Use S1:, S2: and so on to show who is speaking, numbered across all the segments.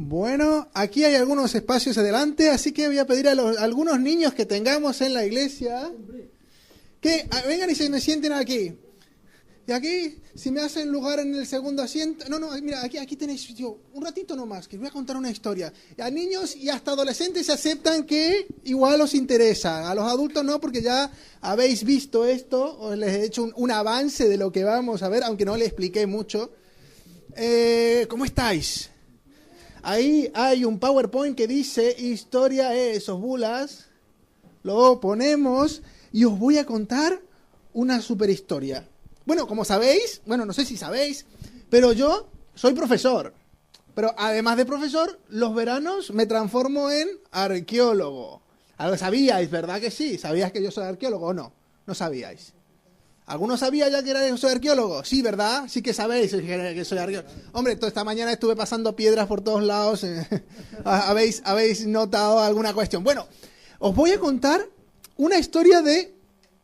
S1: Bueno, aquí hay algunos espacios adelante, así que voy a pedir a algunos niños que tengamos en la iglesia que vengan y se me sienten aquí. Y aquí, si me hacen lugar en el segundo asiento... No, mira, aquí tenéis sitio. Un ratito nomás, que os voy a contar una historia. A niños y hasta adolescentes se aceptan que igual os interesa. A los adultos no, porque ya habéis visto esto. Os les he hecho un avance de lo que vamos a ver, aunque no les expliqué mucho. ¿Cómo estáis? Ahí hay un PowerPoint que dice historia esos bulas. Lo ponemos y os voy a contar una super historia. Bueno, como sabéis, no sé si sabéis, pero yo soy profesor. Pero además de profesor, los veranos me transformo en arqueólogo. Algo sabíais, ¿verdad que sí? ¿Sabíais que yo soy arqueólogo o no? No sabíais. ¿Alguno sabía ya que soy arqueólogo? Sí, ¿verdad? Sí que sabéis que soy arqueólogo. Hombre, toda esta mañana estuve pasando piedras por todos lados. ¿Habéis notado alguna cuestión? Bueno, os voy a contar una historia de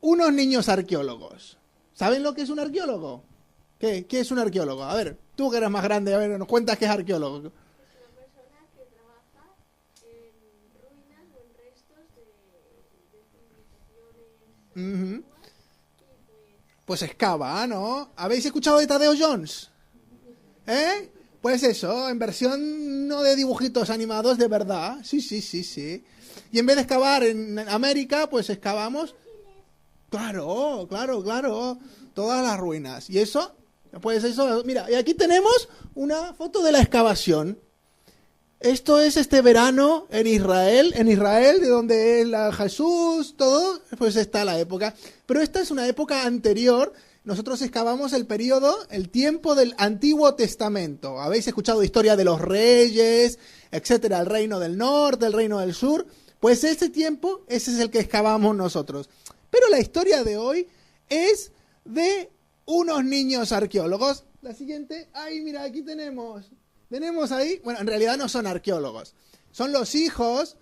S1: unos niños arqueólogos. ¿Saben lo que es un arqueólogo? ¿Qué es un arqueólogo? A ver, tú que eres más grande, a ver, nos cuentas qué es arqueólogo.
S2: Es una persona que trabaja en ruinas o en restos de civilizaciones.
S1: Pues excava, ¿no? ¿Habéis escuchado de Tadeo Jones? Pues eso, en versión no de dibujitos animados, de verdad. Sí. Y en vez de excavar en América, pues excavamos... Claro. Todas las ruinas. ¿Y eso? Pues eso, mira, y aquí tenemos una foto de la excavación. Esto es este verano en Israel, de donde es Jesús, todo, pues está la época. Pero esta es una época anterior. Nosotros excavamos el tiempo del Antiguo Testamento. Habéis escuchado historia de los reyes, etcétera, el reino del norte, el reino del sur. Pues ese tiempo, ese es el que excavamos nosotros. Pero la historia de hoy es de unos niños arqueólogos. La siguiente, mira, aquí tenemos ahí, bueno, en realidad no son arqueólogos, son los hijos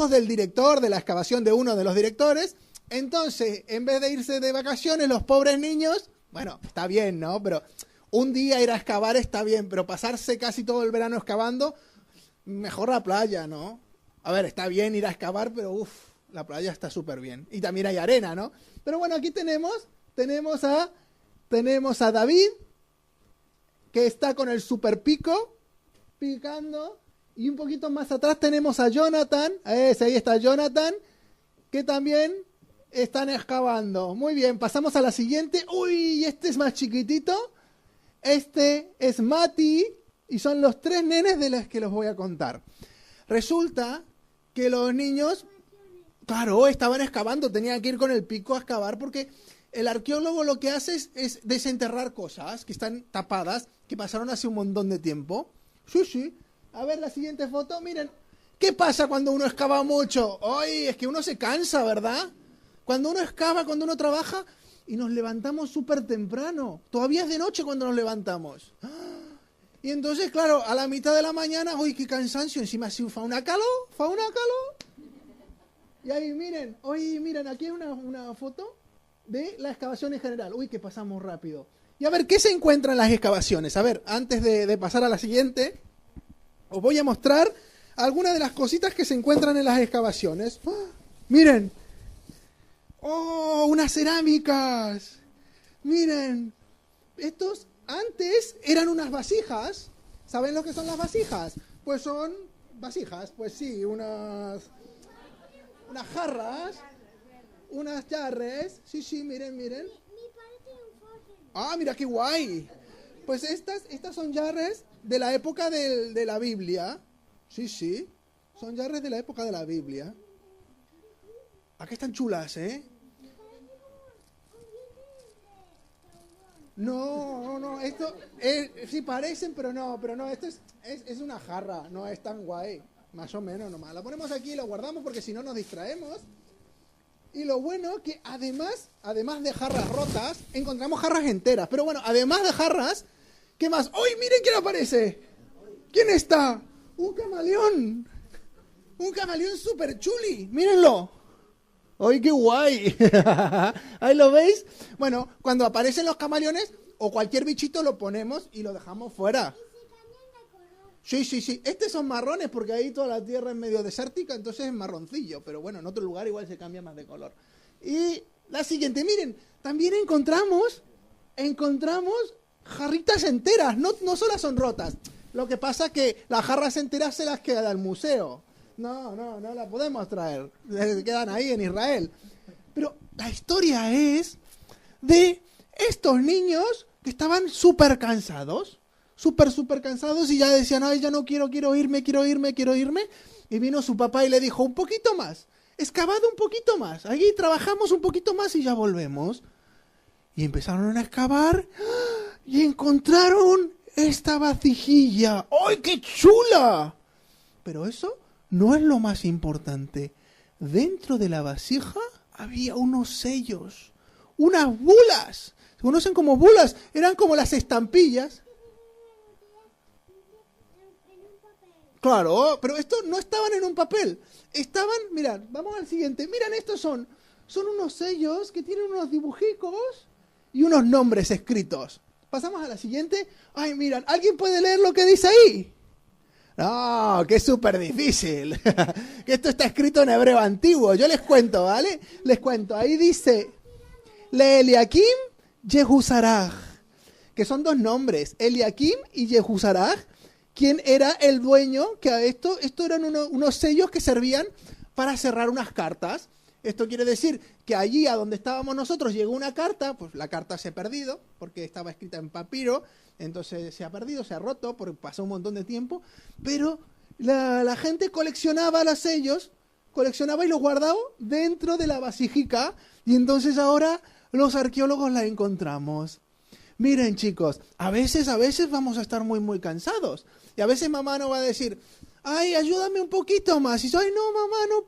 S1: del director de la excavación de uno de los directores. Entonces, en vez de irse de vacaciones, los pobres niños, bueno, está bien, ¿no? Pero un día ir a excavar está bien, pero pasarse casi todo el verano excavando, mejor la playa, ¿no? A ver, está bien ir a excavar, pero la playa está súper bien. Y también hay arena, ¿no? Pero bueno, aquí tenemos a David, que está con el super pico, picando. Y un poquito más atrás tenemos a Jonathan. Ahí está Jonathan, que también están excavando. Muy bien, pasamos a la siguiente. Uy, este es más chiquitito. Este es Mati. Y son los 3 nenes de los que los voy a contar. Resulta que los niños... Claro, estaban excavando, tenían que ir con el pico a excavar porque el arqueólogo lo que hace es desenterrar cosas que están tapadas, que pasaron hace un montón de tiempo. Sí. A ver la siguiente foto, miren. ¿Qué pasa cuando uno excava mucho? ¡Ay! Es que uno se cansa, ¿verdad? Cuando uno excava, cuando uno trabaja y nos levantamos súper temprano. Todavía es de noche cuando nos levantamos. Y entonces, claro, a la mitad de la mañana, ¡uy, qué cansancio! Encima si fa una calor. Y ahí miren, aquí hay una foto de la excavación en general. Uy, que pasamos rápido. Y a ver, ¿qué se encuentra en las excavaciones? A ver, antes de pasar a la siguiente, os voy a mostrar algunas de las cositas que se encuentran en las excavaciones. ¡Oh! Miren. ¡Oh, unas cerámicas! Miren. Estos antes eran unas vasijas. ¿Saben lo que son las vasijas? Pues son vasijas, pues sí, unas jarras, unas jarres. Sí, miren. Mira qué guay. Pues estas son jarres de la época de la Biblia. Sí, son jarres de la época de la Biblia. Aquí están chulas, ¿eh? No, esto sí parecen, pero no, esto es una jarra, no es tan guay. Más o menos nomás. La ponemos aquí y la guardamos porque si no nos distraemos. Y lo bueno que además de jarras rotas, encontramos jarras enteras. Pero bueno, además de jarras, ¿qué más? ¡Uy, miren quién aparece! ¿Quién está? ¡Un camaleón! ¡Un camaleón súper chuli! ¡Mírenlo! ¡Ay, qué guay! ¿Ahí lo veis? Bueno, cuando aparecen los camaleones o cualquier bichito lo ponemos y lo dejamos fuera. Sí, sí, sí. Estos son marrones porque ahí toda la tierra es medio desértica, entonces es marroncillo. Pero bueno, en otro lugar igual se cambia más de color. Y la siguiente, miren, también encontramos jarritas enteras, no solo son rotas. Lo que pasa es que las jarras enteras se las queda al museo. No las podemos traer. Se quedan ahí en Israel. Pero la historia es de estos niños que estaban súper cansados. Súper cansados y ya decían, ay, ya no quiero irme. Y vino su papá y le dijo, un poquito más, excavad un poquito más, ahí trabajamos un poquito más y ya volvemos. Y empezaron a excavar y encontraron esta vasijilla. ¡Ay, qué chula! Pero eso no es lo más importante. Dentro de la vasija había unos sellos, unas bulas. ¿Se conocen como bulas? Eran como las estampillas. Claro, pero estos no estaban en un papel. Estaban, mirad, vamos al siguiente. Miren, estos son unos sellos que tienen unos dibujicos y unos nombres escritos. Pasamos a la siguiente. Ay, miran, ¿alguien puede leer lo que dice ahí? No, que es súper difícil. Que esto está escrito en hebreo antiguo. Yo les cuento, ¿vale? Les cuento. Ahí dice, Eliakim, Yehusaraj, que son dos nombres, Eliakim y Yehusaraj. ¿Quién era el dueño? Que esto eran unos sellos que servían para cerrar unas cartas. Esto quiere decir que allí a donde estábamos nosotros llegó una carta, pues la carta se ha perdido, porque estaba escrita en papiro, entonces se ha perdido, se ha roto, porque pasó un montón de tiempo, pero la gente coleccionaba los sellos, coleccionaba y los guardaba dentro de la vasijica, y entonces ahora los arqueólogos la encontramos. Miren, chicos, a veces vamos a estar muy cansados. Y a veces mamá nos va a decir, ay, ayúdame un poquito más. Y yo, ay, no, mamá, no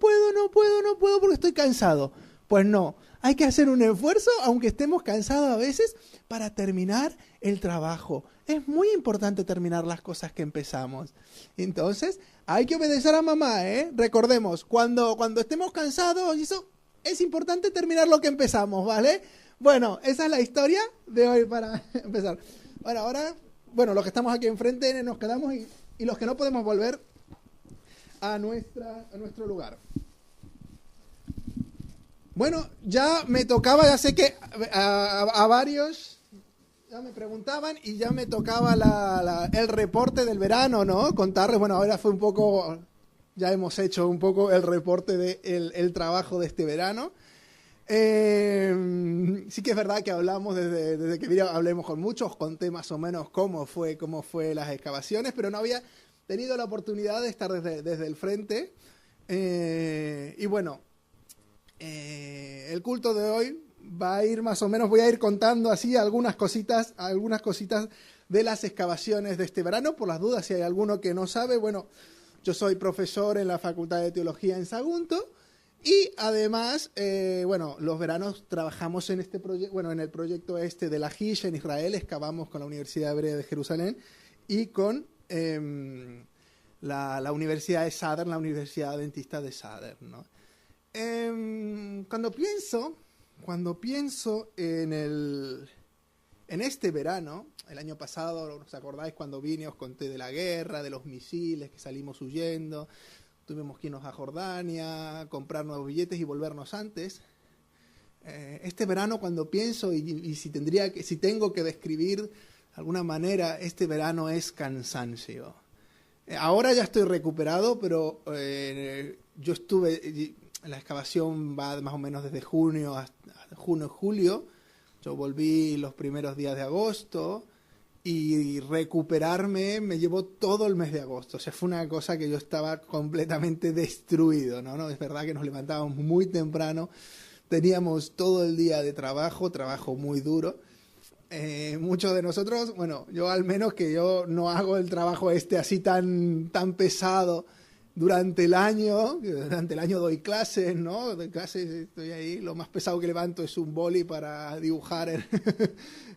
S1: puedo porque estoy cansado. Pues no, hay que hacer un esfuerzo, aunque estemos cansados a veces, para terminar el trabajo. Es muy importante terminar las cosas que empezamos. Entonces, hay que obedecer a mamá, ¿eh? Recordemos, cuando estemos cansados, eso es importante terminar lo que empezamos, ¿vale? Bueno, esa es la historia de hoy para empezar. Bueno, ahora, los que estamos aquí enfrente nos quedamos y los que no podemos volver a nuestro lugar. Bueno, ya me tocaba, ya sé que a varios ya me preguntaban y ya me tocaba el reporte del verano, ¿no? Contarles, ahora fue un poco, ya hemos hecho un poco el reporte del trabajo de este verano. Sí que es verdad que hablamos desde que hablemos con muchos, conté más o menos cómo fue las excavaciones, pero no había tenido la oportunidad de estar desde el frente. El culto de hoy va a ir más o menos, voy a ir contando así algunas cositas de las excavaciones de este verano, por las dudas si hay alguno que no sabe. Yo soy profesor en la Facultad de Teología en Sagunto. Y además, los veranos trabajamos en este proyecto, en el proyecto de la Hish en Israel, excavamos con la Universidad Hebrea de Jerusalén y con la Universidad de Sader, la Universidad Adventista de Sader, ¿no? Cuando pienso en este verano, el año pasado, ¿os acordáis cuando vine? Os conté de la guerra, de los misiles, que salimos huyendo. Tuvimos que irnos a Jordania, comprar nuevos billetes y volvernos antes. Este verano, cuando pienso y si tengo que describir de alguna manera, este verano es cansancio. Ahora ya estoy recuperado, pero yo estuve, la excavación va más o menos desde junio hasta julio. Yo volví los primeros días de agosto. Y recuperarme me llevó todo el mes de agosto. O sea, fue una cosa que yo estaba completamente destruido, ¿no? Es verdad que nos levantábamos muy temprano, teníamos todo el día de trabajo muy duro. Muchos de nosotros, yo al menos que yo no hago el trabajo así tan pesado durante el año. Durante el año doy clases, ¿no? Doy clases, estoy ahí. Lo más pesado que levanto es un boli para dibujar en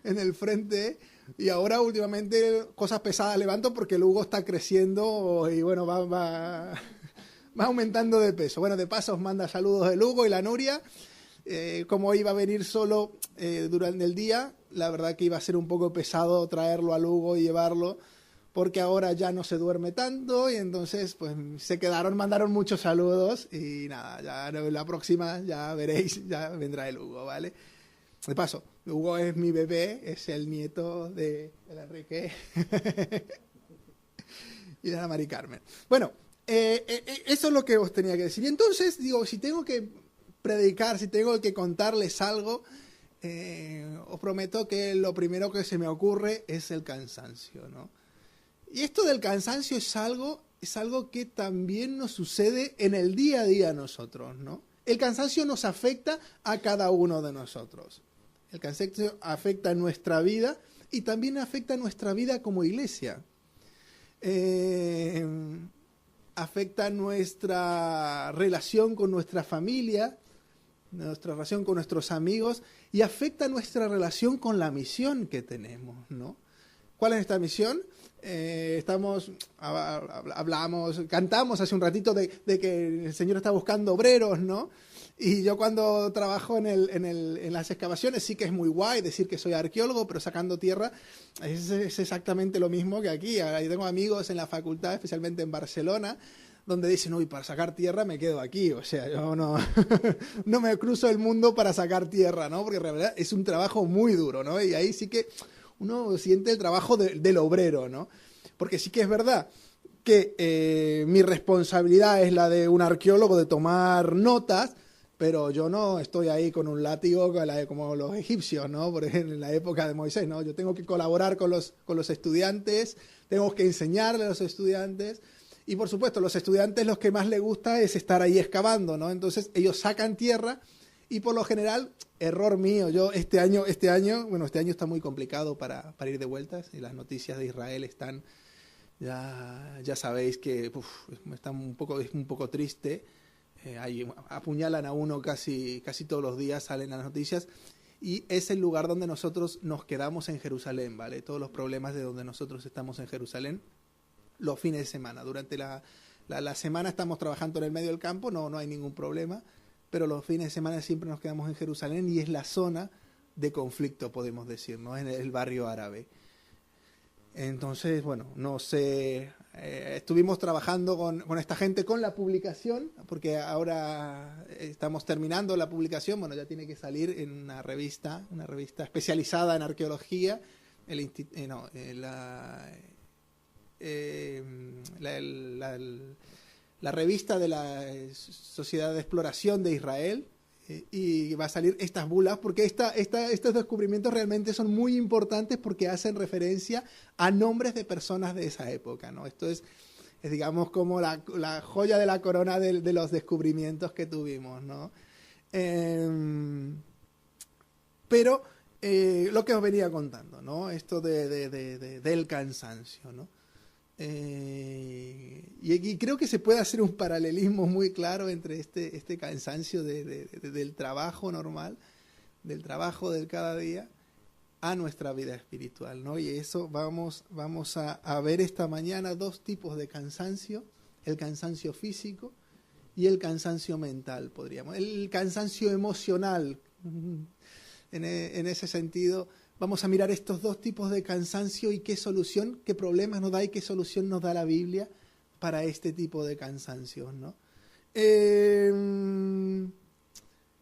S1: el frente. Y ahora últimamente cosas pesadas levanto porque el Hugo está creciendo y va aumentando de peso. De paso os manda saludos el Hugo y la Nuria. Como iba a venir solo durante el día, la verdad que iba a ser un poco pesado traerlo al Hugo y llevarlo, porque ahora ya no se duerme tanto y entonces pues mandaron muchos saludos y nada, ya la próxima ya veréis, ya vendrá el Hugo, ¿vale? De paso, Hugo es mi bebé, es el nieto de Enrique y de la Mari Carmen. Bueno, eso es lo que os tenía que decir. Y entonces, digo, si tengo que predicar, si tengo que contarles algo, os prometo que lo primero que se me ocurre es el cansancio, ¿no? Y esto del cansancio es algo que también nos sucede en el día a día a nosotros, ¿no? El cansancio nos afecta a cada uno de nosotros. El cansancio afecta a nuestra vida y también afecta a nuestra vida como iglesia. Afecta nuestra relación con nuestra familia, nuestra relación con nuestros amigos y afecta nuestra relación con la misión que tenemos, ¿no? ¿Cuál es esta misión? Cantamos hace un ratito de que el Señor está buscando obreros, ¿no? Y yo cuando trabajo en las excavaciones sí que es muy guay decir que soy arqueólogo, pero sacando tierra es exactamente lo mismo que aquí. Yo tengo amigos en la facultad, especialmente en Barcelona, donde dicen, uy, para sacar tierra me quedo aquí. O sea, yo no, no me cruzo el mundo para sacar tierra, ¿no? Porque en realidad es un trabajo muy duro, ¿no? Y ahí sí que uno siente el trabajo del obrero, ¿no? Porque sí que es verdad que mi responsabilidad es la de un arqueólogo de tomar notas, pero yo no estoy ahí con un látigo como los egipcios, ¿no? Por ejemplo, en la época de Moisés, ¿no? Yo tengo que colaborar con los estudiantes, tengo que enseñarle a los estudiantes, y por supuesto, los estudiantes lo que más les gusta es estar ahí excavando, ¿no? Entonces ellos sacan tierra y por lo general, error mío, yo este año está muy complicado para ir de vueltas y las noticias de Israel están, ya sabéis que es un poco triste. Apuñalan a uno casi todos los días, salen las noticias, y es el lugar donde nosotros nos quedamos en Jerusalén, ¿vale? Todos los problemas de donde nosotros estamos en Jerusalén, los fines de semana. Durante la semana estamos trabajando en el medio del campo, no hay ningún problema, pero los fines de semana siempre nos quedamos en Jerusalén y es la zona de conflicto, podemos decir, ¿no? En el barrio árabe. Entonces, bueno, no sé, estuvimos trabajando con esta gente con la publicación, porque ahora estamos terminando la publicación, bueno, ya tiene que salir en una revista especializada en arqueología, la revista de la Sociedad de Exploración de Israel, y va a salir estas bulas, porque estos descubrimientos realmente son muy importantes porque hacen referencia a nombres de personas de esa época, ¿no? Esto es digamos, como la joya de la corona de los descubrimientos que tuvimos, ¿no? Pero lo que os venía contando, ¿no? Esto del cansancio, ¿no? Y creo que se puede hacer un paralelismo muy claro entre este cansancio del trabajo normal, del trabajo del cada día, a nuestra vida espiritual, ¿no? Y eso vamos a ver esta mañana dos tipos de cansancio: el cansancio físico y el cansancio mental, podríamos. El cansancio emocional, en ese sentido. Vamos a mirar estos dos tipos de cansancio y qué solución, qué problemas nos da y qué solución nos da la Biblia para este tipo de cansancios, ¿no?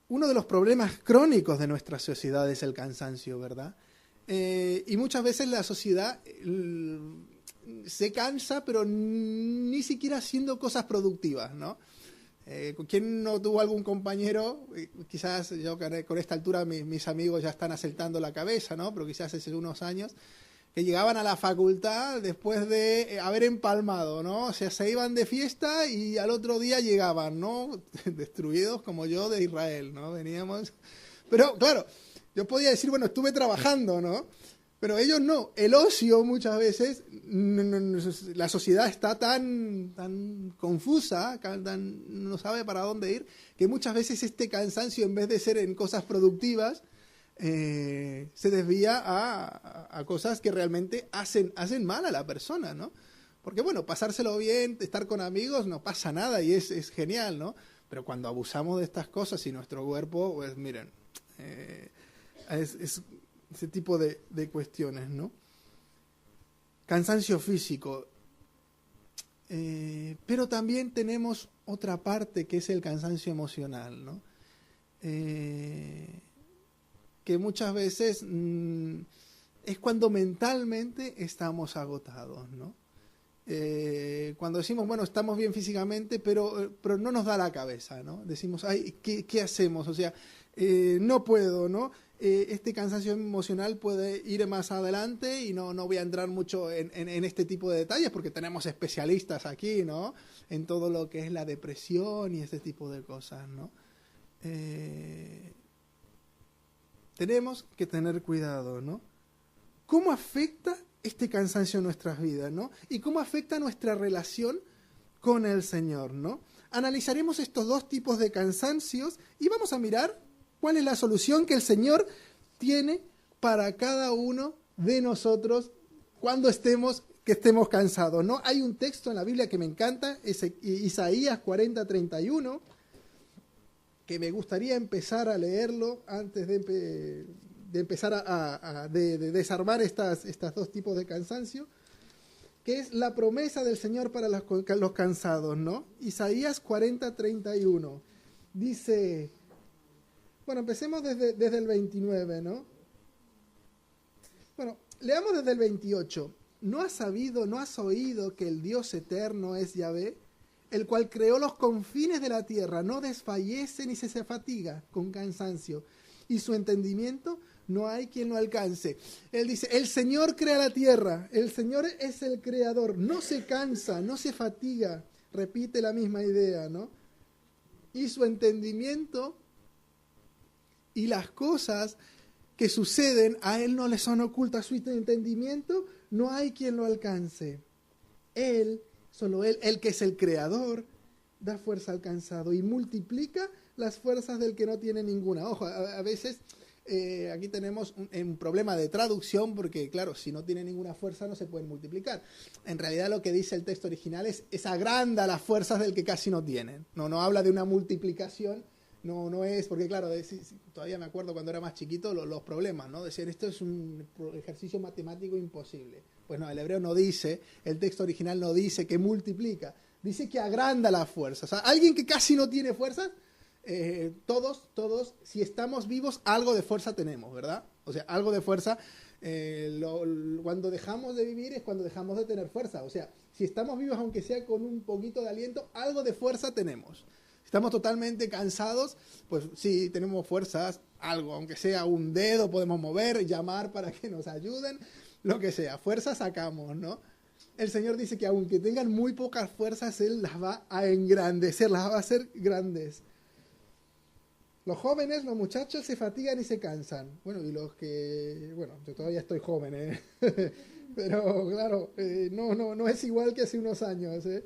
S1: Uno de los problemas crónicos de nuestra sociedad es el cansancio, ¿verdad? Y muchas veces la sociedad se cansa, pero ni siquiera haciendo cosas productivas, ¿no? ¿Quién no tuvo algún compañero? Quizás yo con esta altura mis amigos ya están asaltando la cabeza, ¿no? Pero quizás hace unos años que llegaban a la facultad después de haber empalmado, ¿no? O sea, se iban de fiesta y al otro día llegaban, ¿no? Destruidos como yo de Israel, ¿no? Veníamos. Pero claro, yo podía decir, bueno, estuve trabajando, ¿no? Pero ellos no. El ocio muchas veces, la sociedad está tan confusa, no sabe para dónde ir, que muchas veces este cansancio, en vez de ser en cosas productivas, se desvía a cosas que realmente hacen mal a la persona, ¿no? Porque bueno, pasárselo bien, estar con amigos, no pasa nada y es genial, ¿no? Pero cuando abusamos de estas cosas y nuestro cuerpo, pues miren, es ese tipo de cuestiones, ¿no? cansancio físico. Pero también tenemos otra parte que es el cansancio emocional, ¿no? Que muchas veces es cuando mentalmente estamos agotados, ¿no? Cuando decimos, bueno, estamos bien físicamente, pero no nos da la cabeza, ¿no? Decimos, ay, ¿qué hacemos? O sea, no puedo, ¿no? Este cansancio emocional puede ir más adelante y no voy a entrar mucho en este tipo de detalles porque tenemos especialistas aquí, ¿no? En todo lo que es la depresión y este tipo de cosas, ¿no? Tenemos que tener cuidado, ¿no? ¿Cómo afecta este cansancio en nuestras vidas, ¿no? Y cómo afecta nuestra relación con el Señor, ¿no? Analizaremos estos dos tipos de cansancios y vamos a mirar cuál es la solución que el Señor tiene para cada uno de nosotros cuando estemos cansados, ¿no? Hay un texto en la Biblia que me encanta, es Isaías 40:31, que me gustaría empezar a leerlo antes de empezar a desarmar estos dos tipos de cansancio, que es la promesa del Señor para los cansados, ¿no? Isaías 40:31 dice, bueno, empecemos desde el 29, ¿no? Bueno, leamos desde el 28. ¿No has sabido, no has oído que el Dios eterno es Yahvé, el cual creó los confines de la tierra, no desfallece ni se fatiga con cansancio, y su entendimiento no hay quien lo alcance? Él dice, el Señor crea la tierra, el Señor es el creador, no se cansa, no se fatiga, repite la misma idea, ¿no? Y su entendimiento y las cosas que suceden a Él no le son ocultas, su entendimiento no hay quien lo alcance. Él, solo Él, el que es el creador, da fuerza al cansado y multiplica las fuerzas del que no tiene ninguna. Ojo, a veces aquí tenemos un problema de traducción porque, claro, si no tiene ninguna fuerza no se pueden multiplicar. En realidad lo que dice el texto original es agranda las fuerzas del que casi no tienen. No habla de una multiplicación, no es, porque claro, todavía me acuerdo cuando era más chiquito los problemas, ¿no? Decían, esto es un ejercicio matemático imposible. Pues no, el hebreo no dice, el texto original no dice que multiplica, dice que agranda las fuerzas. O sea, alguien que casi no tiene fuerzas, todos, si estamos vivos, algo de fuerza tenemos, ¿verdad? O sea, algo de fuerza, cuando dejamos de vivir es cuando dejamos de tener fuerza. O sea, si estamos vivos, aunque sea con un poquito de aliento, algo de fuerza tenemos. Si estamos totalmente cansados, pues sí, tenemos fuerzas, algo, aunque sea un dedo podemos mover, llamar para que nos ayuden, lo que sea, fuerza sacamos, ¿no? El Señor dice que aunque tengan muy pocas fuerzas, Él las va a engrandecer, las va a hacer grandes. Los jóvenes, los muchachos se fatigan y se cansan. Bueno, y los que... Bueno, yo todavía estoy joven, ¿eh? Pero claro, no es igual que hace unos años, ¿eh?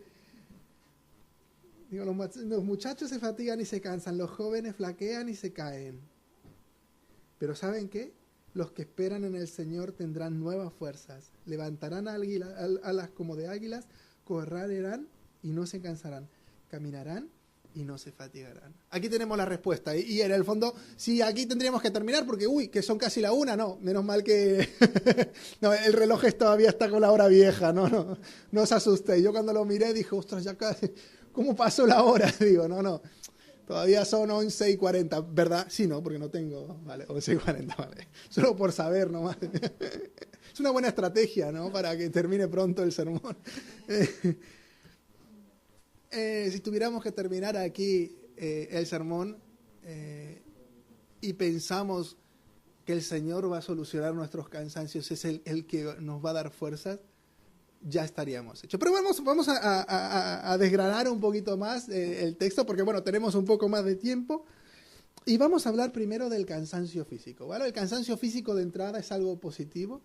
S1: Digo, los muchachos se fatigan y se cansan, los jóvenes flaquean y se caen. Pero ¿saben qué? Los que esperan en el Señor tendrán nuevas fuerzas. Levantarán alas como de águilas, correrán y no se cansarán. Caminarán y no se fatigarán. Aquí tenemos la respuesta. Y en el fondo, sí, aquí tendríamos que terminar porque, que son casi la 1, no, menos mal que... no, el reloj todavía está con la hora vieja, no os asustéis. Yo cuando lo miré dije, ostras, ya casi... ¿Cómo pasó la hora? Digo, no, todavía son 11:40, ¿verdad? Sí, no, porque no tengo, vale, 11:40, vale. Solo por saber nomás. Es una buena estrategia, ¿no? Para que termine pronto el sermón. Si tuviéramos que terminar aquí el sermón y pensamos que el Señor va a solucionar nuestros cansancios, es el que nos va a dar fuerzas, ya estaríamos hechos. Pero vamos a desgranar un poquito más el texto, porque bueno, tenemos un poco más de tiempo. Y vamos a hablar primero del cansancio físico, ¿vale? El cansancio físico de entrada es algo positivo.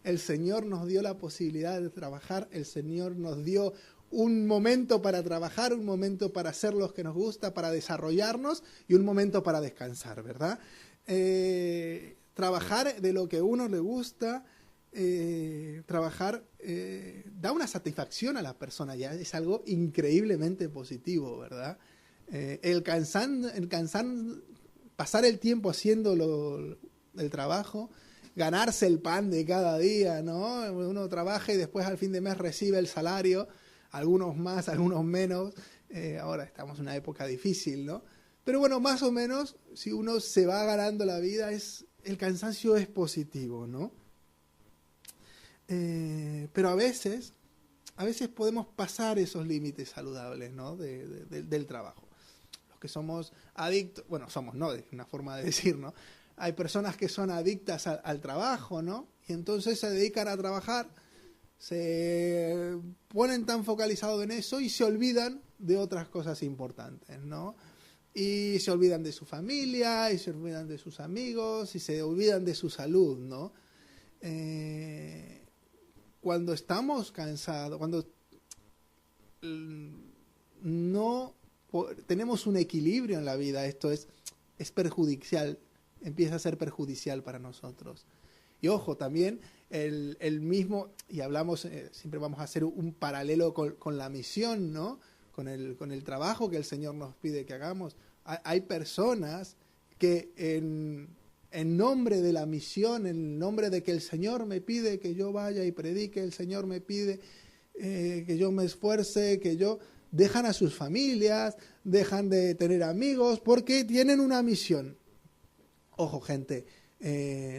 S1: El Señor nos dio la posibilidad de trabajar, el Señor nos dio un momento para trabajar, un momento para hacer lo que nos gusta, para desarrollarnos y un momento para descansar, ¿verdad? Trabajar de lo que a uno le gusta, trabajar da una satisfacción a la persona, ya es algo increíblemente positivo, ¿verdad? El cansar, pasar el tiempo haciendo el trabajo ganarse el pan de cada día, ¿no? Uno trabaja y después al fin de mes recibe el salario, algunos más, algunos menos. Ahora estamos en una época difícil, ¿no? Pero bueno, más o menos, si uno se va ganando la vida, el cansancio es positivo, ¿no? Pero a veces podemos pasar esos límites saludables, ¿no? Del trabajo. Los que somos adictos, bueno, somos, ¿no? Es una forma de decir, ¿no? Hay personas que son adictas al trabajo, ¿no? Y entonces se dedican a trabajar, se ponen tan focalizados en eso y se olvidan de otras cosas importantes, ¿no? Y se olvidan de su familia, y se olvidan de sus amigos, y se olvidan de su salud, ¿no? Cuando estamos cansados, cuando no tenemos un equilibrio en la vida, esto es perjudicial, empieza a ser perjudicial para nosotros. Y ojo, también el mismo, y hablamos, siempre vamos a hacer un paralelo con la misión, ¿no? Con el trabajo que el Señor nos pide que hagamos. Hay personas que en nombre de la misión, en nombre de que el Señor me pide que yo vaya y predique, el Señor me pide que yo me esfuerce, dejan a sus familias, dejan de tener amigos, porque tienen una misión. Ojo, gente,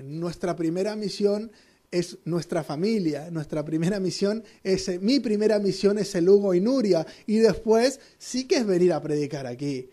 S1: nuestra primera misión es nuestra familia, nuestra primera misión mi primera misión es el Hugo y Nuria, y después sí que es venir a predicar aquí.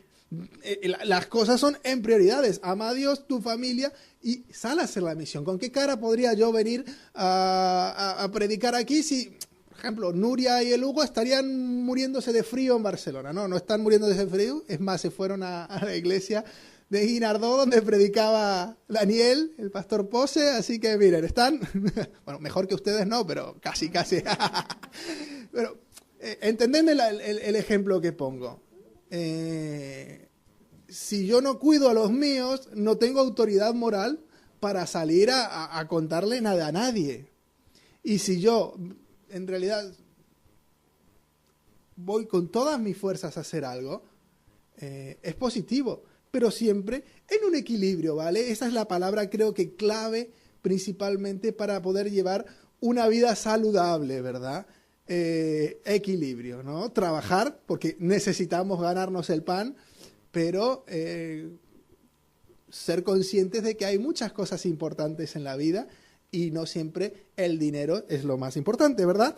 S1: Las cosas son en prioridades. Ama a Dios, tu familia, y sal a hacer la misión. ¿Con qué cara podría yo venir a predicar aquí si, por ejemplo, Nuria y el Hugo estarían muriéndose de frío en Barcelona? No están muriéndose de frío, es más, se fueron a la iglesia de Guinardó, donde predicaba Daniel, el pastor Pose, así que miren, están, bueno, mejor que ustedes no, pero casi. Pero, entendedme el ejemplo que pongo. Si yo no cuido a los míos, no tengo autoridad moral para salir a contarle nada a nadie. Y si yo, en realidad, voy con todas mis fuerzas a hacer algo, es positivo, pero siempre en un equilibrio, ¿vale? Esa es la palabra, creo que clave principalmente para poder llevar una vida saludable, ¿verdad? Equilibrio, ¿no? Trabajar, porque necesitamos ganarnos el pan, pero ser conscientes de que hay muchas cosas importantes en la vida y no siempre el dinero es lo más importante, ¿verdad?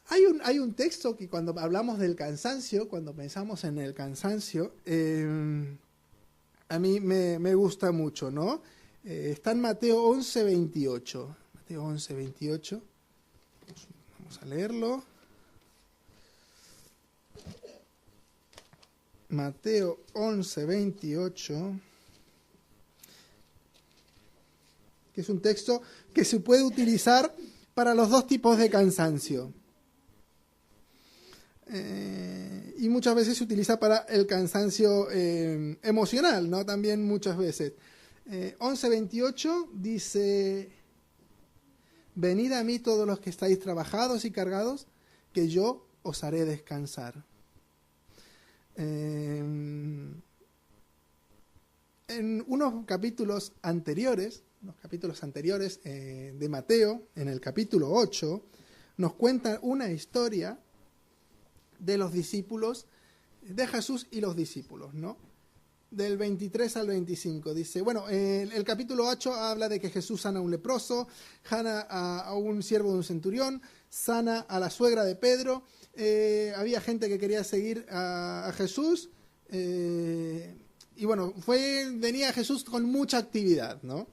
S1: Hay un texto que cuando hablamos del cansancio, cuando pensamos en el cansancio, a mí me gusta mucho, ¿no? Está en Mateo 11:28. Mateo 11:28. Vamos a leerlo. Mateo 11:28. Que es un texto que se puede utilizar para los dos tipos de cansancio. Y muchas veces se utiliza para el cansancio emocional, ¿no? También muchas veces. 11:28 dice: venid a mí todos los que estáis trabajados y cargados, que yo os haré descansar. En unos capítulos anteriores de Mateo, en el capítulo 8, nos cuenta una historia de los discípulos, de Jesús y los discípulos, ¿no? Del 23 al 25. Dice, bueno, el capítulo 8 habla de que Jesús sana a un leproso, sana a un siervo de un centurión, sana a la suegra de Pedro. Había gente que quería seguir a Jesús. Y bueno, venía Jesús con mucha actividad, ¿no?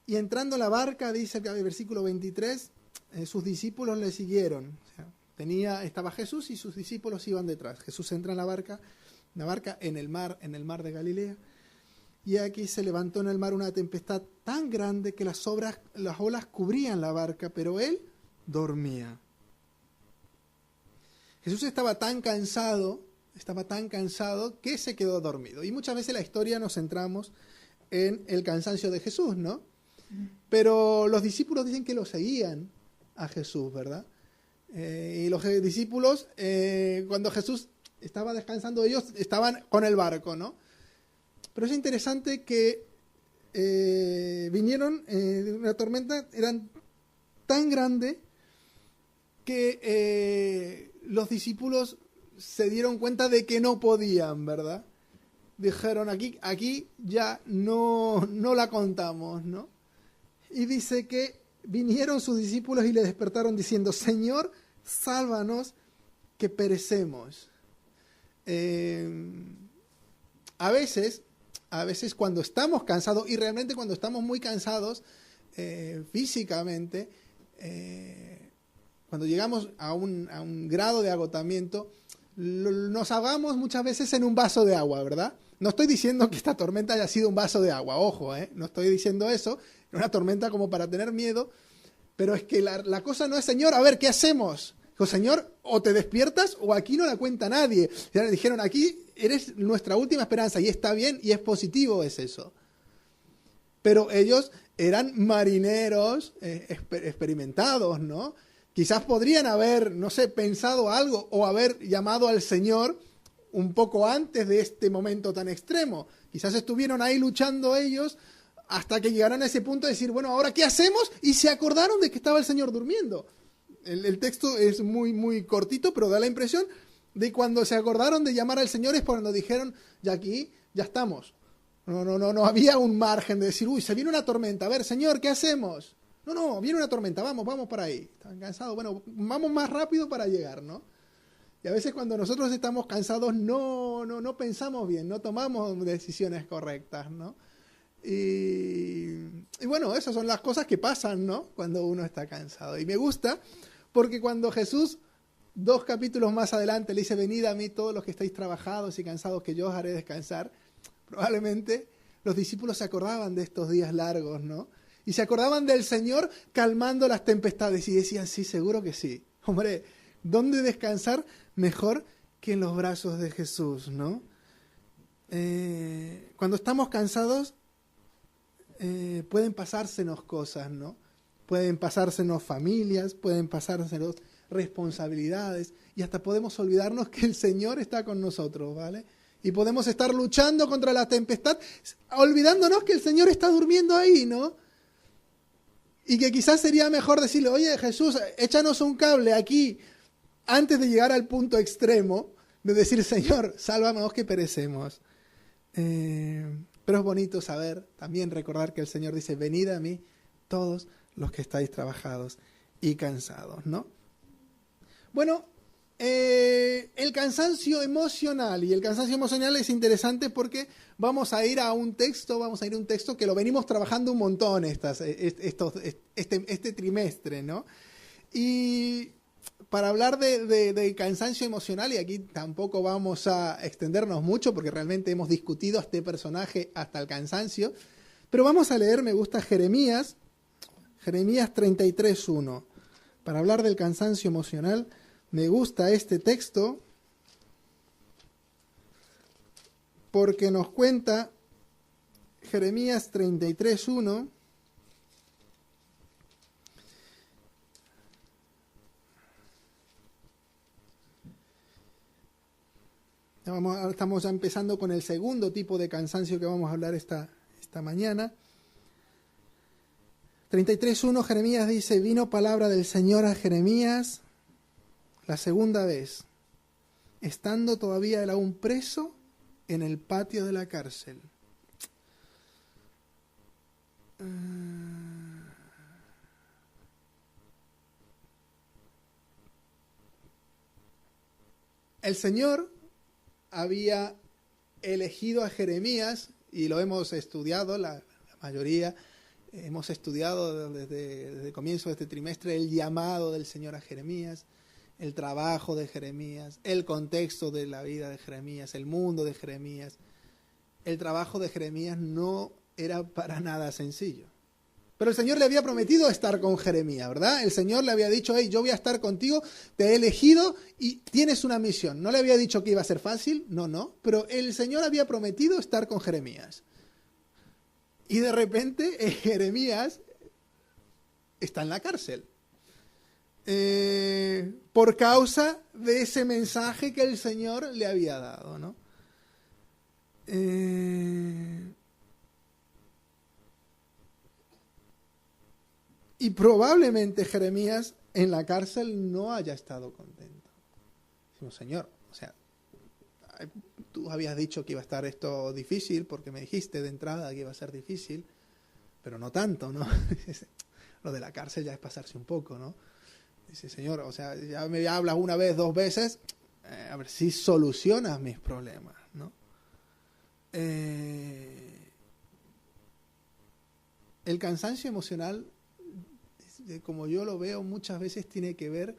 S1: Y entrando en la barca, dice el versículo 23, sus discípulos le siguieron. O sea, estaba Jesús y sus discípulos iban detrás. Jesús entra en la barca en el mar de Galilea, y aquí se levantó en el mar una tempestad tan grande que las olas cubrían la barca, pero él dormía. Jesús estaba tan cansado que se quedó dormido. Y muchas veces en la historia nos centramos en el cansancio de Jesús, ¿no? Pero los discípulos dicen que lo seguían a Jesús, ¿verdad? Y los discípulos, cuando Jesús estaba descansando, ellos estaban con el barco, ¿no? Pero es interesante que vinieron de una tormenta, eran tan grande que los discípulos se dieron cuenta de que no podían, ¿verdad? Dijeron, aquí ya no la contamos, ¿no? Y dice que vinieron sus discípulos y le despertaron diciendo, Señor, sálvanos que perecemos. A veces cuando estamos cansados, y realmente cuando estamos muy cansados físicamente, cuando llegamos a un grado de agotamiento, nos ahogamos muchas veces en un vaso de agua, ¿verdad? No estoy diciendo que esta tormenta haya sido un vaso de agua, ojo, no estoy diciendo eso, una tormenta como para tener miedo, pero es que la cosa no es, Señor, a ver, ¿qué hacemos? Dijo, Señor, o te despiertas o aquí no la cuenta nadie. Ya le dijeron, aquí eres nuestra última esperanza, y está bien y es positivo, es eso. Pero ellos eran marineros experimentados, ¿no? Quizás podrían haber, no sé, pensado algo o haber llamado al Señor un poco antes de este momento tan extremo. Quizás estuvieron ahí luchando ellos hasta que llegaron a ese punto de decir, bueno, ¿ahora qué hacemos? Y se acordaron de que estaba el Señor durmiendo. El texto es muy, muy cortito, pero da la impresión de cuando se acordaron de llamar al Señor es cuando dijeron, ya aquí, ya estamos. No había un margen de decir, uy, se viene una tormenta, a ver, Señor, ¿qué hacemos? No, viene una tormenta, vamos para ahí. Están cansados, bueno, vamos más rápido para llegar, ¿no? Y a veces cuando nosotros estamos cansados no pensamos bien, no tomamos decisiones correctas, ¿no? Y bueno, esas son las cosas que pasan, ¿no? Cuando uno está cansado. Y me gusta porque cuando Jesús, 2 capítulos más adelante, le dice, venid a mí todos los que estáis trabajados y cansados, que yo os haré descansar, probablemente los discípulos se acordaban de estos días largos, ¿no? Y se acordaban del Señor calmando las tempestades y decían, sí, seguro que sí. Hombre, ¿dónde descansar mejor que en los brazos de Jesús, ¿no? Cuando estamos cansados, pueden pasársenos cosas, ¿no? Pueden pasársenos familias, pueden pasársenos responsabilidades y hasta podemos olvidarnos que el Señor está con nosotros, ¿vale? Y podemos estar luchando contra la tempestad, olvidándonos que el Señor está durmiendo ahí, ¿no? Y que quizás sería mejor decirle, oye Jesús, échanos un cable aquí, antes de llegar al punto extremo, de decir, Señor, sálvanos que perecemos. Pero es bonito saber, también recordar que el Señor dice, venid a mí todos los que estáis trabajados y cansados, ¿no? Bueno, el cansancio emocional, y el cansancio emocional es interesante porque vamos a ir a un texto que lo venimos trabajando un montón este trimestre, ¿no? Y para hablar de cansancio emocional, y aquí tampoco vamos a extendernos mucho porque realmente hemos discutido a este personaje hasta el cansancio, pero vamos a leer, me gusta Jeremías 33:1. Para hablar del cansancio emocional, me gusta este texto porque nos cuenta Jeremías 33:1. Estamos ya empezando con el segundo tipo de cansancio que vamos a hablar esta mañana. 33:1, Jeremías dice, vino palabra del Señor a Jeremías la segunda vez, estando todavía él aún preso en el patio de la cárcel. El Señor había elegido a Jeremías, y lo hemos estudiado, la mayoría, hemos estudiado desde el comienzo de este trimestre el llamado del Señor a Jeremías, el trabajo de Jeremías, el contexto de la vida de Jeremías, el mundo de Jeremías. El trabajo de Jeremías no era para nada sencillo. Pero el Señor le había prometido estar con Jeremías, ¿verdad? El Señor le había dicho, hey, yo voy a estar contigo, te he elegido y tienes una misión. No le había dicho que iba a ser fácil, no, pero el Señor había prometido estar con Jeremías. Y de repente Jeremías está en la cárcel. Por causa de ese mensaje que el Señor le había dado, ¿no? Y probablemente Jeremías en la cárcel no haya estado contento. Decimos, Señor, o sea, tú habías dicho que iba a estar esto difícil porque me dijiste de entrada que iba a ser difícil, pero no tanto, ¿no? Lo de la cárcel ya es pasarse un poco, ¿no? Dice, Señor, o sea, ya me hablas una vez, 2 veces, a ver si solucionas mis problemas, ¿no? El cansancio emocional, como yo lo veo, muchas veces tiene que ver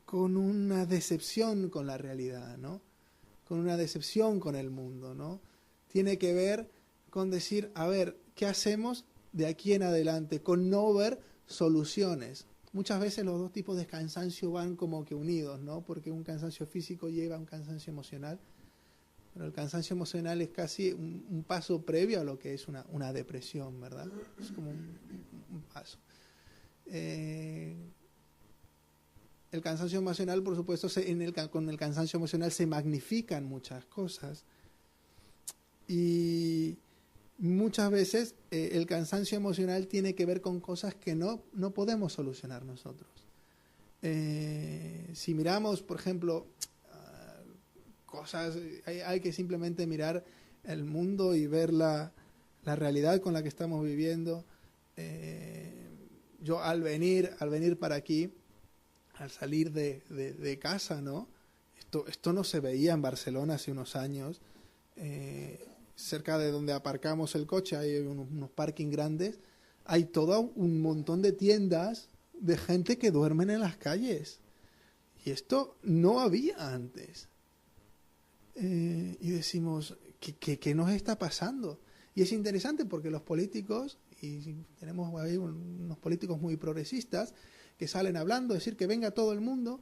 S1: con una decepción con la realidad, ¿no? Con una decepción con el mundo, ¿no? Tiene que ver con decir, a ver, ¿qué hacemos de aquí en adelante? Con no ver soluciones. Muchas veces los dos tipos de cansancio van como que unidos, ¿no? Porque un cansancio físico lleva a un cansancio emocional, pero el cansancio emocional es casi un paso previo a lo que es una depresión, ¿verdad? Es como un paso. El cansancio emocional, por supuesto, con el cansancio emocional se magnifican muchas cosas. Y muchas veces el cansancio emocional tiene que ver con cosas que no podemos solucionar nosotros. Si miramos, por ejemplo, cosas, hay que simplemente mirar el mundo y ver la realidad con la que estamos viviendo. Yo al venir para aquí, al salir de casa, ¿no? Esto no se veía en Barcelona hace unos años. Cerca de donde aparcamos el coche hay unos parking grandes. Hay todo un montón de tiendas de gente que duermen en las calles. Y esto no había antes. Y decimos, ¿qué nos está pasando? Y es interesante porque los políticos, y tenemos ahí unos políticos muy progresistas, que salen hablando, decir que venga todo el mundo,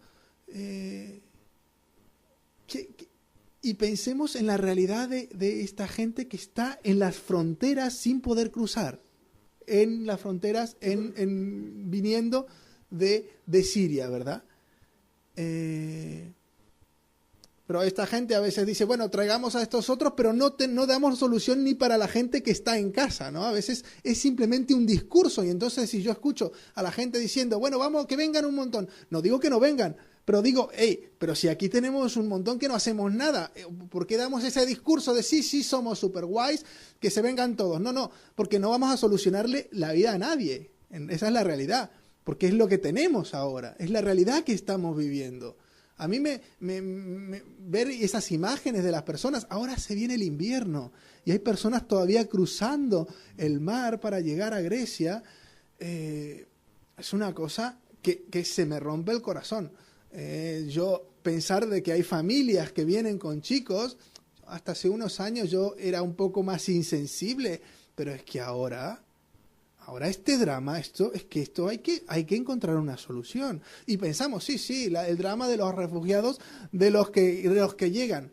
S1: y pensemos en la realidad de esta gente que está en las fronteras sin poder cruzar, en las fronteras viniendo de Siria, ¿verdad? Pero esta gente a veces dice, bueno, traigamos a estos otros, pero no damos solución ni para la gente que está en casa, ¿no? A veces es simplemente un discurso, y entonces si yo escucho a la gente diciendo, bueno, vamos, que vengan un montón, no digo que no vengan, pero digo, hey, pero si aquí tenemos un montón que no hacemos nada, ¿por qué damos ese discurso de sí, somos super guays, que se vengan todos? No, porque no vamos a solucionarle la vida a nadie, esa es la realidad, porque es lo que tenemos ahora, es la realidad que estamos viviendo. A mí ver esas imágenes de las personas, ahora se viene el invierno y hay personas todavía cruzando el mar para llegar a Grecia, es una cosa que se me rompe el corazón. Yo pensar de que hay familias que vienen con chicos, hasta hace unos años yo era un poco más insensible, pero es que ahora este drama, esto hay que encontrar una solución. Y pensamos, sí, el drama de los refugiados, de los que llegan.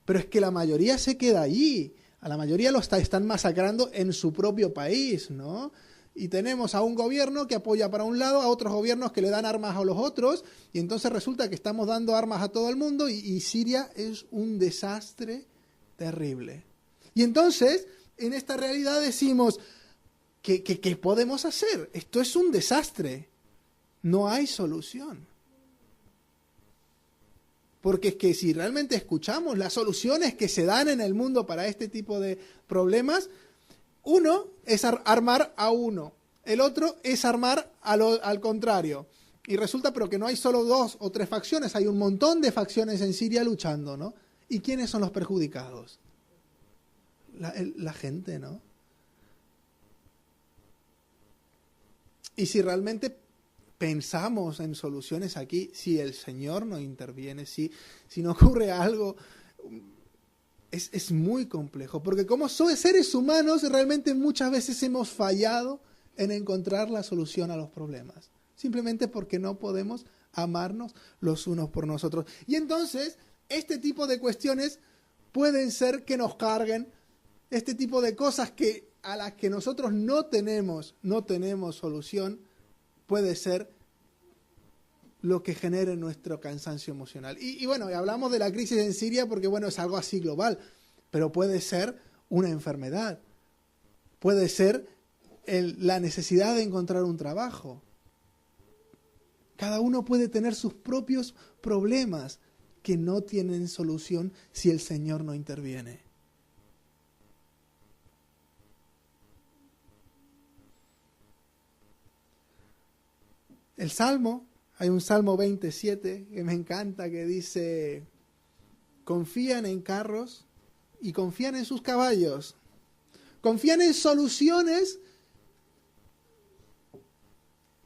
S1: Pero es que la mayoría se queda allí. A la mayoría lo están masacrando en su propio país, ¿no? Y tenemos a un gobierno que apoya para un lado, a otros gobiernos que le dan armas a los otros, y entonces resulta que estamos dando armas a todo el mundo, y Siria es un desastre terrible. Y entonces, en esta realidad decimos, ¿Qué podemos hacer? Esto es un desastre. No hay solución. Porque es que si realmente escuchamos las soluciones que se dan en el mundo para este tipo de problemas, uno es armar a uno, el otro es armar al contrario. Y resulta pero que no hay solo 2 o 3 facciones, hay un montón de facciones en Siria luchando, ¿no? ¿Y quiénes son los perjudicados? La gente, ¿no? Y si realmente pensamos en soluciones aquí, si el Señor no interviene, si no ocurre algo, es muy complejo. Porque como seres humanos, realmente muchas veces hemos fallado en encontrar la solución a los problemas. Simplemente porque no podemos amarnos los unos por nosotros. Y entonces, este tipo de cuestiones pueden ser que nos carguen, este tipo de cosas a las que nosotros no tenemos solución, puede ser lo que genere nuestro cansancio emocional. Y bueno, hablamos de la crisis en Siria porque bueno, es algo así global, pero puede ser una enfermedad, puede ser la necesidad de encontrar un trabajo, Cada uno puede tener sus propios problemas que no tienen solución si el Señor no interviene. El Salmo, hay un Salmo 27 que me encanta que dice, confían en carros y confían en sus caballos. Confían en soluciones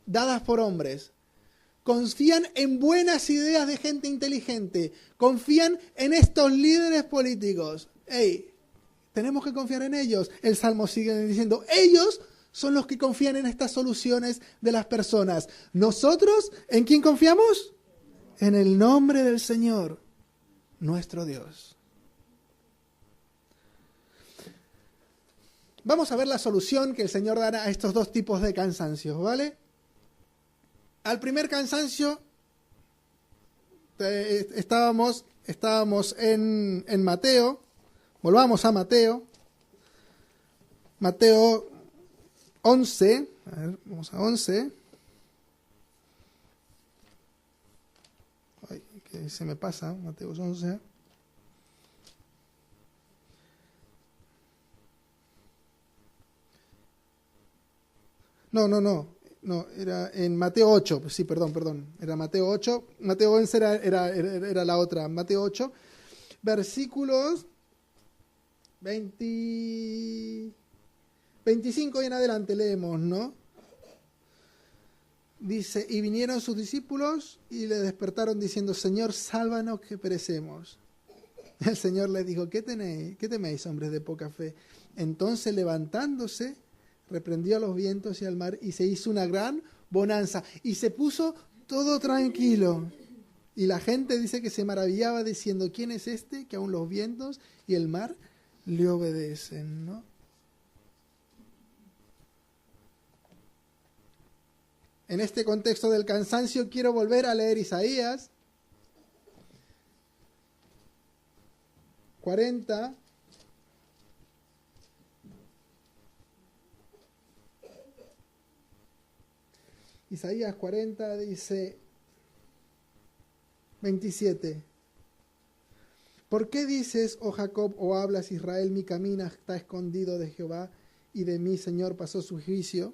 S1: dadas por hombres. Confían en buenas ideas de gente inteligente. Confían en estos líderes políticos. ¡Ey! Tenemos que confiar en ellos. El Salmo sigue diciendo, ellos son los que confían en estas soluciones de las personas. ¿Nosotros en quién confiamos? En el nombre del Señor, nuestro Dios. Vamos a ver la solución que el Señor dará a estos dos tipos de cansancios, ¿vale? Al primer cansancio, estábamos en Mateo. Volvamos a Mateo. Mateo 11. A ver, vamos a 11. Ay, que se me pasa, Mateo 11. No, era en Mateo 8, sí, perdón, era Mateo 8, Mateo 11 era la otra, Mateo 8, versículos 25 y en adelante leemos, ¿no? Dice, y vinieron sus discípulos y le despertaron diciendo, Señor, sálvanos que perecemos. El Señor les dijo, ¿qué teméis, hombres de poca fe? Entonces levantándose, reprendió a los vientos y al mar y se hizo una gran bonanza y se puso todo tranquilo. Y la gente dice que se maravillaba diciendo, ¿quién es este que aún los vientos y el mar le obedecen? ¿No? En este contexto del cansancio quiero volver a leer Isaías 40. Isaías 40 dice 27. ¿Por qué dices, oh Jacob, o hablas Israel, mi camino está escondido de Jehová y de mí, Señor, pasó su juicio?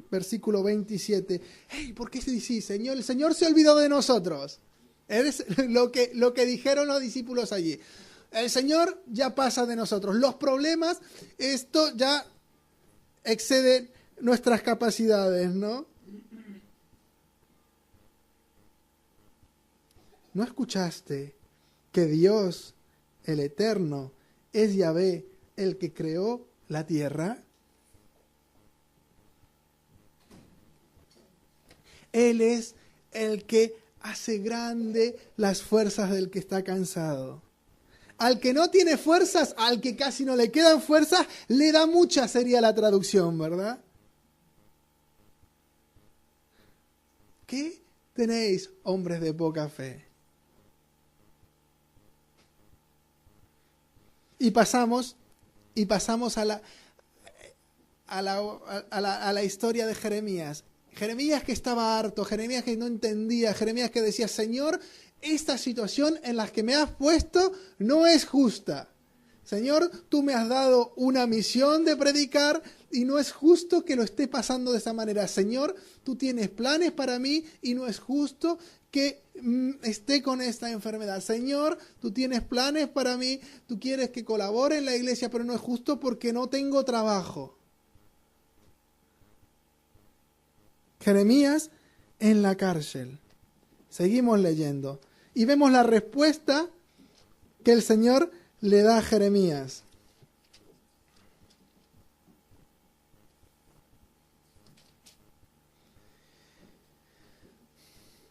S1: Versículo 27. Hey, ¿por qué dices, Señor? El Señor se olvidó de nosotros. Es lo que dijeron los discípulos allí. El Señor ya pasa de nosotros. Los problemas, esto ya excede nuestras capacidades, ¿no? ¿No escuchaste que Dios, el Eterno, es Yahvé, el que creó la tierra? Él es el que hace grande las fuerzas del que está cansado. Al que no tiene fuerzas, al que casi no le quedan fuerzas, le da mucha, sería la traducción, ¿verdad? ¿Qué tenéis, hombres de poca fe? Y pasamos a la historia de Jeremías. Jeremías que estaba harto, Jeremías que no entendía, Jeremías que decía, Señor, esta situación en la que me has puesto no es justa. Señor, tú me has dado una misión de predicar y no es justo que lo esté pasando de esa manera. Señor, tú tienes planes para mí y no es justo que esté con esta enfermedad. Señor, tú tienes planes para mí, tú quieres que colabore en la iglesia, pero no es justo porque no tengo trabajo. Jeremías en la cárcel. Seguimos leyendo y vemos la respuesta que el Señor le da a Jeremías.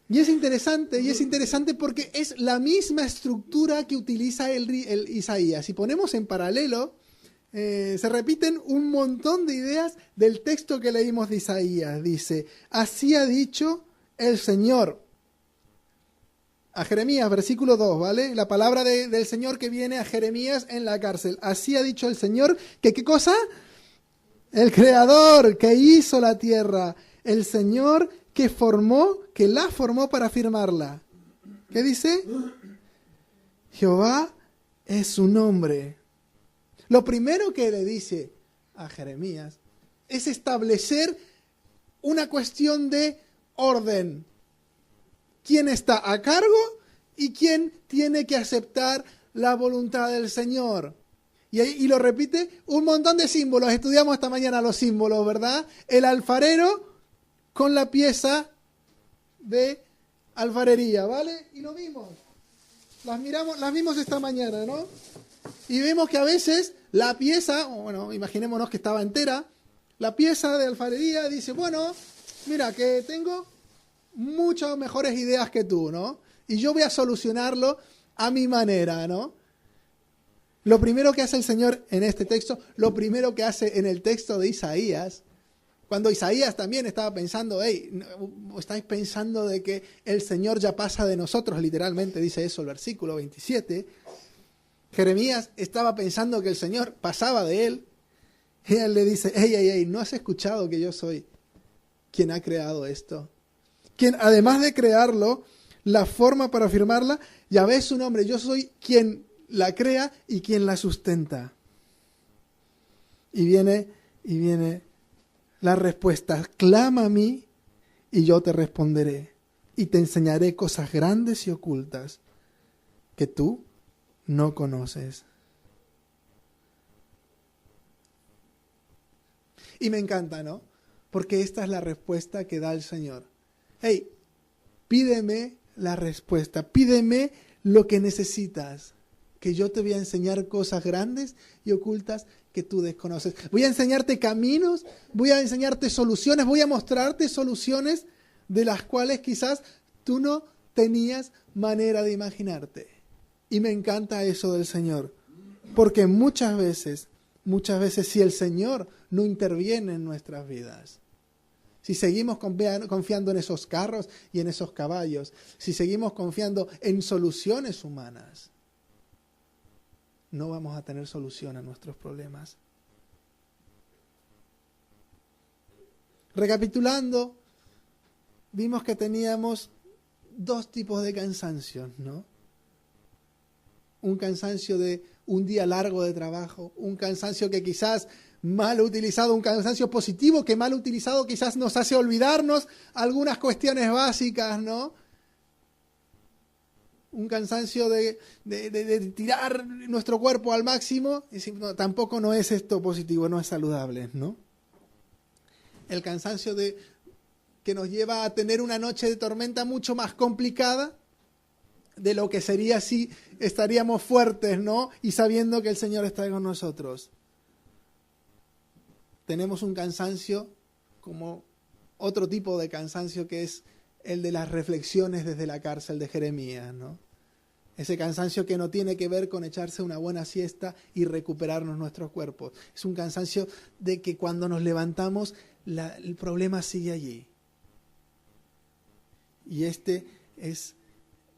S1: Y es interesante porque es la misma estructura que utiliza el Isaías. Si ponemos en paralelo, se repiten un montón de ideas del texto que leímos de Isaías. Dice, así ha dicho el Señor. A Jeremías, versículo 2, ¿vale? La palabra del Señor que viene a Jeremías en la cárcel. Así ha dicho el Señor, que ¿qué cosa? El Creador que hizo la tierra, El Señor que la formó para firmarla. ¿Qué dice? Jehová es su nombre. Lo primero que le dice a Jeremías es establecer una cuestión de orden. ¿Quién está a cargo y quién tiene que aceptar la voluntad del Señor? Y lo repite un montón de símbolos. Estudiamos esta mañana los símbolos, ¿verdad? El alfarero con la pieza de alfarería, ¿vale? Y lo vimos. Las vimos esta mañana, ¿no? Y vemos que a veces la pieza, bueno, imaginémonos que estaba entera, la pieza de alfarería dice, bueno, mira, que tengo muchas mejores ideas que tú, ¿no? Y yo voy a solucionarlo a mi manera, ¿no? Lo primero que hace el Señor en este texto, lo primero que hace en el texto de Isaías, cuando Isaías también estaba pensando, hey, estáis pensando de que el Señor ya pasa de nosotros, literalmente dice eso el versículo 27, Jeremías estaba pensando que el Señor pasaba de él, y él le dice, hey, ¿no has escuchado que yo soy quien ha creado esto? Quien además de crearlo, la forma para firmarla, ya ves su nombre, yo soy quien la crea y quien la sustenta. Y viene la respuesta, clama a mí y yo te responderé y te enseñaré cosas grandes y ocultas que tú no conoces. Y me encanta, ¿no? Porque esta es la respuesta que da el Señor. Hey, pídeme la respuesta, pídeme lo que necesitas, que yo te voy a enseñar cosas grandes y ocultas que tú desconoces. Voy a enseñarte caminos, voy a enseñarte soluciones, voy a mostrarte soluciones de las cuales quizás tú no tenías manera de imaginarte. Y me encanta eso del Señor, porque muchas veces si el Señor no interviene en nuestras vidas, si seguimos confiando en esos carros y en esos caballos, si seguimos confiando en soluciones humanas, no vamos a tener solución a nuestros problemas. Recapitulando, vimos que teníamos dos tipos de cansancios, ¿no? Un cansancio de un día largo de trabajo, un cansancio que quizás mal utilizado, un cansancio positivo que mal utilizado quizás nos hace olvidarnos algunas cuestiones básicas, ¿no? Un cansancio de tirar nuestro cuerpo al máximo, y decir, no, tampoco no es esto positivo, no es saludable, ¿no? El cansancio que nos lleva a tener una noche de tormenta mucho más complicada de lo que sería si estaríamos fuertes, ¿no? Y sabiendo que el Señor está con nosotros. Tenemos un cansancio como otro tipo de cansancio que es el de las reflexiones desde la cárcel de Jeremías, ¿no? Ese cansancio que no tiene que ver con echarse una buena siesta y recuperarnos nuestros cuerpos. Es un cansancio de que cuando nos levantamos el problema sigue allí. Y este es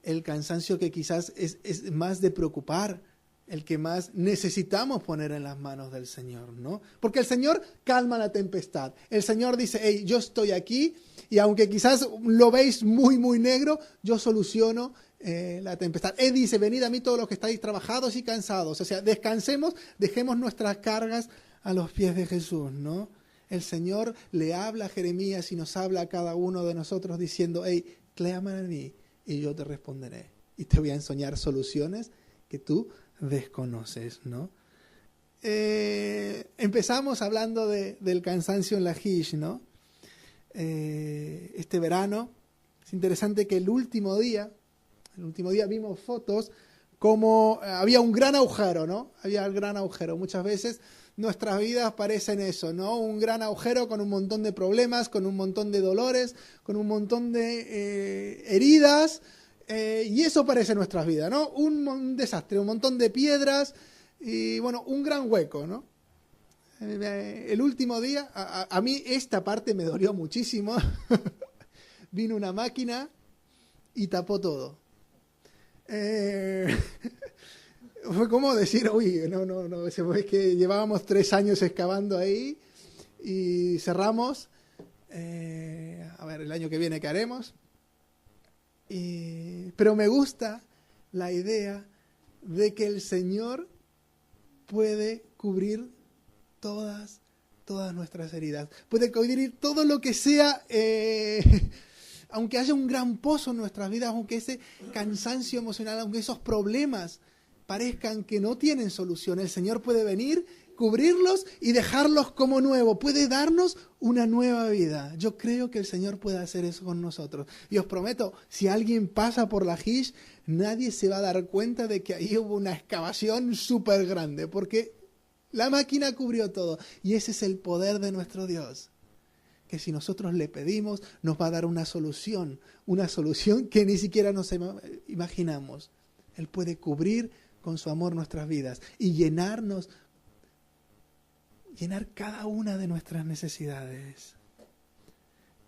S1: el cansancio que quizás es más de preocupar, el que más necesitamos poner en las manos del Señor, ¿no? Porque el Señor calma la tempestad. El Señor dice, hey, yo estoy aquí y aunque quizás lo veis muy, muy negro, yo soluciono la tempestad. Él dice, venid a mí todos los que estáis trabajados y cansados. O sea, descansemos, dejemos nuestras cargas a los pies de Jesús, ¿no? El Señor le habla a Jeremías y nos habla a cada uno de nosotros diciendo, hey, clama a mí y yo te responderé. Y te voy a enseñar soluciones que tú desconoces, ¿no? Empezamos hablando del cansancio en la Hish, ¿no? Este verano, es interesante que el último día vimos fotos como había un gran agujero, ¿no? Había un gran agujero. Muchas veces nuestras vidas parecen eso, ¿no? Un gran agujero con un montón de problemas, con un montón de dolores, con un montón de heridas, y eso parece nuestras vidas, ¿no? Un desastre, un montón de piedras y, bueno, un gran hueco, ¿no? El último día, a mí esta parte me dolió muchísimo. Vino una máquina y tapó todo. Fue como decir, uy, no, es que llevábamos 3 años excavando ahí y cerramos. A ver, el año que viene qué haremos. Pero me gusta la idea de que el Señor puede cubrir todas nuestras heridas. Puede cubrir todo lo que sea, aunque haya un gran pozo en nuestras vidas, aunque ese cansancio emocional, aunque esos problemas parezcan que no tienen solución, el Señor puede venir, cubrirlos y dejarlos como nuevo. Puede darnos una nueva vida. Yo creo que el Señor puede hacer eso con nosotros. Y os prometo, si alguien pasa por la Jish, nadie se va a dar cuenta de que ahí hubo una excavación súper grande, porque la máquina cubrió todo. Y ese es el poder de nuestro Dios. Que si nosotros le pedimos, nos va a dar una solución que ni siquiera nos imaginamos. Él puede cubrir con su amor nuestras vidas y llenar cada una de nuestras necesidades.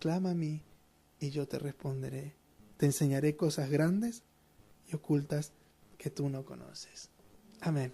S1: Clama a mí y yo te responderé. Te enseñaré cosas grandes y ocultas que tú no conoces. Amén.